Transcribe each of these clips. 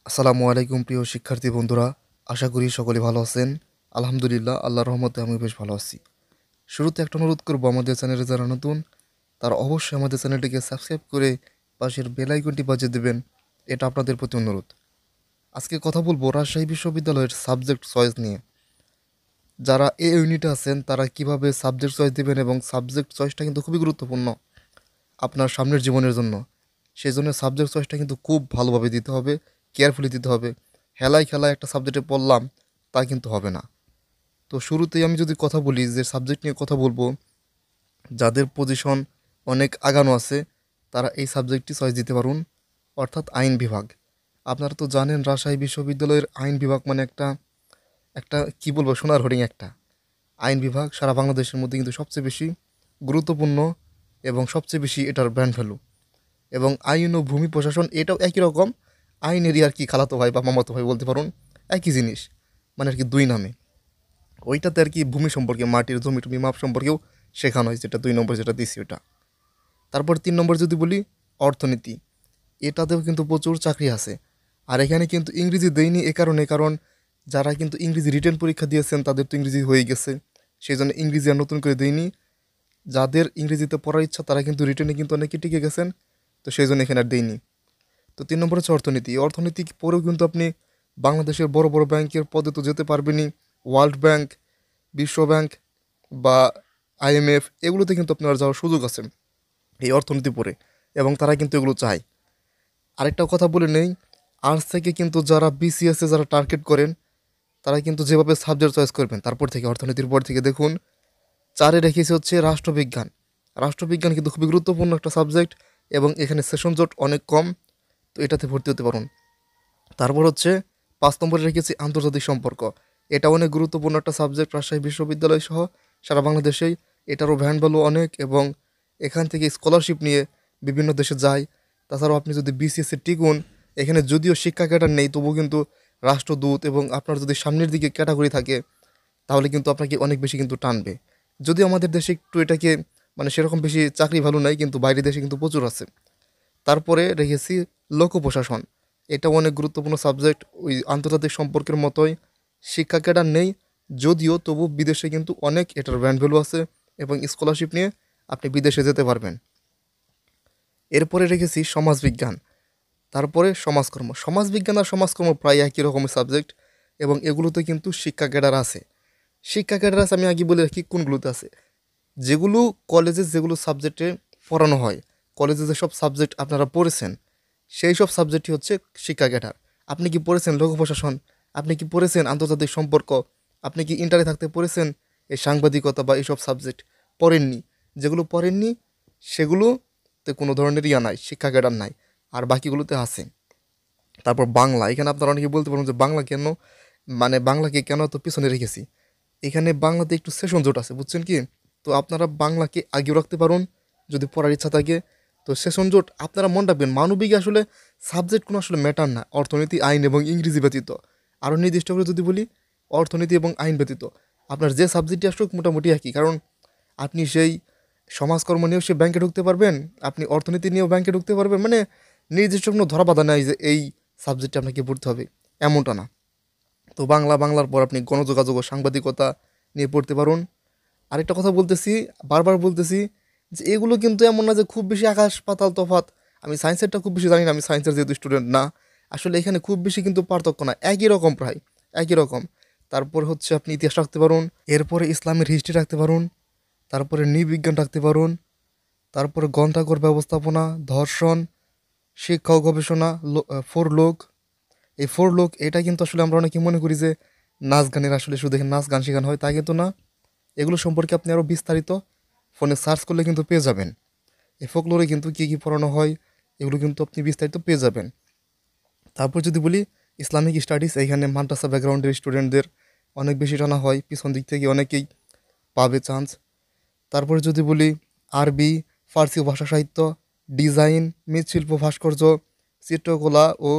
আসসালামু আলাইকুম প্রিয় শিক্ষার্থী বন্ধুরা। আশা করি সকলে ভালো আছেন। আলহামদুলিল্লাহ, আল্লাহর রহমতে আমি বেশ ভালো আছি। শুরুতে একটা অনুরোধ করবো, আমাদের চ্যানেলে যারা নতুন তারা অবশ্যই আমাদের চ্যানেলটিকে সাবস্ক্রাইব করে পাশের বেল আইকনটি বাজিয়ে দেবেন। এটা আপনাদের প্রতি অনুরোধ। আজকে কথা বলবো রাজশাহী বিশ্ববিদ্যালয়ের সাবজেক্ট চয়েস নিয়ে। যারা এই ইউনিটে আছেন তারা কিভাবে সাবজেক্ট চয়েস দেবেন, এবং সাবজেক্ট চয়েসটা কিন্তু খুবই গুরুত্বপূর্ণ আপনার সামনের জীবনের জন্য। সেই জন্য সাবজেক্ট চয়েসটা কিন্তু খুব ভালোভাবে দিতে হবে, কেয়ারফুলি দিতে হবে। হেলায় খেলায় একটা সাবজেক্টে পড়লাম তা কিন্তু হবে না। তো শুরুতেই আমি যদি কথা বলি, যে সাবজেক্ট নিয়ে কথা বলবো, যাদের পজিশন অনেক আগানো আছে তারা এই সাবজেক্টটি চয়েস দিতে পারুন, অর্থাৎ আইন বিভাগ। আপনারা তো জানেন রাজশাহী বিশ্ববিদ্যালয়ের আইন বিভাগ মানে একটা একটা কি বলবো, সোনার হরিণ একটা আইন বিভাগ। সারা বাংলাদেশের মধ্যে কিন্তু সবচেয়ে বেশি গুরুত্বপূর্ণ এবং সবচেয়ে বেশি এটার ব্র্যান্ড ভ্যালু। এবং আইন ও ভূমি প্রশাসন এটাও একই রকম, আইনেরই আর কি খালাতো ভাই বা মামাতো ভাই বলতে পারুন, একই জিনিস, মানে আর কি দুই নামে। ওইটাতে আর কি ভূমি সম্পর্কে, মাটির জমি টমি মাপ সম্পর্কেও শেখানো হয়, যেটা 2 নম্বর যেটা দিছি ওটা। তারপর 3 নম্বর যদি বলি, অর্থনীতি। এটাতেও কিন্তু প্রচুর চাকরি আছে। আর এখানে কিন্তু ইংরেজি দেয়নি এ কারণে, কারণ যারা কিন্তু ইংরেজি রিটেন পরীক্ষা দিয়েছেন তাদের তো ইংরেজি হয়ে গেছে, সেই জন্য ইংরেজি আর নতুন করে দেয়নি। যাদের ইংরেজিতে পড়ার ইচ্ছা তারা কিন্তু রিটেনে কিন্তু অনেকে টিকে গেছেন, তো সেই জন্য এখানে আর দেয়নি। তো 3 নম্বর হচ্ছে অর্থনীতি। অর্থনীতি পড়েও কিন্তু আপনি বাংলাদেশের বড় বড় ব্যাংকের পদে তো যেতে পারবেনই। ওয়ার্ল্ড ব্যাংক, বিশ্ব ব্যাংক বা আইএমএফ, এগুলোতে কিন্তু আপনার যাওয়ার সুযোগ আছে এই অর্থনীতি পড়ে, এবং তারা কিন্তু এগুলো চায়। আরেকটা কথা বলে নেই, আর্টস থেকে কিন্তু যারা বিসিএসে যারা টার্গেট করেন তারা কিন্তু যেভাবে সাবজেক্ট চয়েস করবেন, তারপর থেকে অর্থনীতির পর থেকে দেখুন 4-এ রেখেছে হচ্ছে রাষ্ট্রবিজ্ঞান। রাষ্ট্রবিজ্ঞান কিন্তু খুবই গুরুত্বপূর্ণ একটা সাবজেক্ট, এবং এখানে সেশন জট অনেক কম, তো এটাতে ভর্তি হতে পারুন। তারপর হচ্ছে 5 নম্বরে রেখেছি আন্তর্জাতিক সম্পর্ক। এটা অনেক গুরুত্বপূর্ণ একটা সাবজেক্ট রাজশাহী বিশ্ববিদ্যালয় সহ সারা বাংলাদেশেই। এটারও ভ্যান ভ্যালু অনেক, এবং এখান থেকে স্কলারশিপ নিয়ে বিভিন্ন দেশে যায়। তাছাড়াও আপনি যদি বিসিএসে টিকুন, এখানে যদিও শিক্ষা ক্যাডার নেই তবুও কিন্তু রাষ্ট্রদূত, এবং আপনার যদি সামনের দিকে ক্যাটাগরি থাকে তাহলে কিন্তু আপনাকে অনেক বেশি কিন্তু টানবে। যদিও আমাদের দেশে একটু এটাকে মানে সেরকম বেশি চাকরি ভালো নাই, কিন্তু বাইরের দেশে কিন্তু প্রচুর আছে। তারপরে রেখেছি লোক প্রশাসন। এটা অনেক গুরুত্বপূর্ণ সাবজেক্ট, ওই আন্তর্জাতিক সম্পর্কের মতোই। শিক্ষা ক্যাডার নেই যদিও, তবু বিদেশে কিন্তু অনেক এটার ব্র্যান্ড ভ্যালু আছে, এবং স্কলারশিপ নিয়ে আপনি বিদেশে যেতে পারবেন। এরপরে রেখেছি সমাজবিজ্ঞান, তারপরে সমাজকর্ম। সমাজবিজ্ঞান আর সমাজকর্ম প্রায় একই রকমের সাবজেক্ট, এবং এগুলোতে কিন্তু শিক্ষা ক্যাডার আছে। শিক্ষা ক্যাডার আছে, আমি আগে বলে রাখি কোনগুলোতে আছে। যেগুলো কলেজে যেগুলো সাবজেক্টে পড়ানো হয়, কলেজে যেসব সাবজেক্ট আপনারা পড়েছেন সেই সব সাবজেক্টই হচ্ছে শিক্ষা ক্যাডার। আপনি কি পড়েছেন লোক প্রশাসন, আপনি কি পড়েছেন আন্তর্জাতিক সম্পর্ক, আপনি কি ইন্টারে থাকতে পড়েছেন এই সাংবাদিকতা বা এইসব সাবজেক্ট? পড়েননি। যেগুলো পড়েননি সেগুলোতে কোনো ধরনের ইয়া নাই, শিক্ষা ক্যাডার নাই, আর বাকিগুলোতে আছে। তারপর বাংলা, এখানে আপনারা অনেকে বলতে পারেন যে বাংলা কেন, মানে বাংলাকে কেন এত পিছনে রেখেছি। এখানে বাংলাতে একটু সেশন জোট আছে, বুঝছেন কি? তো আপনারা বাংলাকে আগেও রাখতে পারুন যদি পড়ার ইচ্ছা থাকে। তো সেশন জোট আপনারা মনে রাখবেন, মানবিক আসলে সাবজেক্ট কোনো আসলে ম্যাটার না, অর্থনীতি, আইন এবং ইংরেজি ব্যতীত। আরও নির্দিষ্ট করে যদি বলি, অর্থনীতি এবং আইন ব্যতীত আপনার যে সাবজেক্টই আসুক মোটামুটি একই, কারণ আপনি সেই সমাজকর্ম নিয়েও সে ব্যাংকে ঢুকতে পারবেন, আপনি অর্থনীতি নিয়েও ব্যাংকে ঢুকতে পারবেন, মানে নির্দিষ্ট কোনো ধরা বাধা নাই যে এই সাবজেক্টে আপনাকে পড়তে হবে, এমনটা না। তো বাংলার পর আপনি গণযোগাযোগ ও সাংবাদিকতা নিয়ে পড়তে পারুন। আরেকটা কথা বলতেছি, বারবার বলতেছি, যে এগুলো কিন্তু এমন না যে খুব বেশি আকাশ পাতাল তফাত। আমি সায়েন্সেরটা খুব বেশি জানি না, আমি সায়েন্সের যেহেতু স্টুডেন্ট না, আসলে এখানে খুব বেশি কিন্তু পার্থক্য না, একই রকম, প্রায় একই রকম। তারপর হচ্ছে আপনি ইতিহাস রাখতে পারুন, এরপরে ইসলামের হিস্ট্রি রাখতে পারুন, তারপরে নৃবিজ্ঞান রাখতে পারুন, তারপরে গ্রন্থাগার ব্যবস্থাপনা, ধর্ষণ, শিক্ষা ও গবেষণা, ফোর লোক। এই ফোর লোক এটা কিন্তু আসলে আমরা অনেকে মনে করি যে নাচ গানের, আসলে শুধু এখানে নাচ গান শেখানো হয় তা কিন্তু না। এগুলো সম্পর্কে আপনি আরও বিস্তারিত ফোনে সার্চ করলে কিন্তু পেয়ে যাবেন। এই ফোকলোরে কিন্তু কী কী পড়ানো হয় এগুলো কিন্তু আপনি বিস্তারিত পেয়ে যাবেন। তারপর যদি বলি ইসলামিক স্টাডিজ, এইখানে মাদ্রাসা ব্যাকগ্রাউন্ডের স্টুডেন্টদের অনেক বেশি টানা হয়, পিছন দিক থেকে অনেকেই পাবে চান্স। তারপরে যদি বলি আরবি, ফার্সি ভাষা সাহিত্য, ডিজাইন, মৃৎশিল্প, ভাস্কর্য, চিত্রকলা ও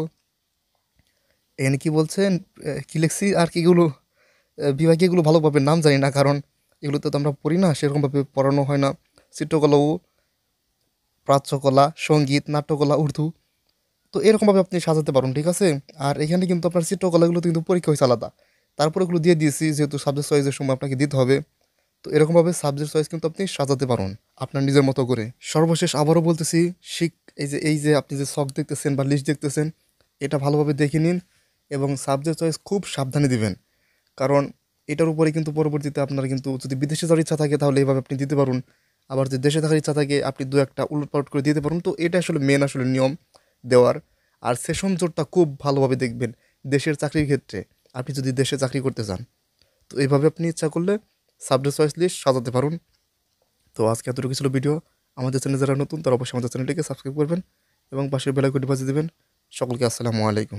এখানে কি বলছেন, কি লিখছি আর কিগুলো বিভাগে, এগুলো ভালোভাবে নাম জানি না, কারণ এগুলোতে তো আমরা পড়ি না, সেরকমভাবে পড়ানো হয় না। চিত্রকলা ও প্রাচ্যকলা, সঙ্গীত, নাট্যকলা, উর্দু। তো এরকমভাবে আপনি সাজাতে পারুন, ঠিক আছে? আর এখানে কিন্তু আপনার চিত্রকলাগুলো কিন্তু পরীক্ষা হয়েছে আলাদা। তারপর ওগুলো দিয়ে দিয়েছি যেহেতু সাবজেক্ট চয়েসের সময় আপনাকে দিতে হবে। তো এরকমভাবে সাবজেক্ট চয়েস কিন্তু আপনি সাজাতে পারুন আপনার নিজের মতো করে। সর্বশেষ আবারও বলতেছি, এই যে আপনি যে ছক দেখতেছেন বা লিস্ট দেখতেছেন, এটা ভালোভাবে দেখে নিন এবং সাবজেক্ট চয়েস খুব সাবধানে দিবেন। কারণ এটার উপরে কিন্তু পরবর্তীতে আপনার কিন্তু যদি বিদেশে যাওয়ার ইচ্ছা থাকে তাহলে এইভাবে আপনি দিতে পারুন। আবার যদি দেশে থাকার ইচ্ছা থাকে আপনি ২-১টা উলটপালট করে দিতে পারুন। তো এটা আসলে মেন আসলে নিয়ম দেওয়ার। আর সেশন জোটটা খুব ভালোভাবে দেখবেন দেশের চাকরির ক্ষেত্রে। আপনি যদি দেশে চাকরি করতে চান, তো এইভাবে আপনি ইচ্ছা করলে সাবজেক্ট চয়েস লিস্ট সাজাতে পারুন। তো আজকে এতটুকু ছিল ভিডিও। আমাদের চ্যানেলে যারা নতুন তারা অবশ্যই আমাদের চ্যানেলটিকে সাবস্ক্রাইব করবেন এবং পাশের বেল আইকনটি বাজিয়ে দেবেন। সকলকে আসসালামু আলাইকুম।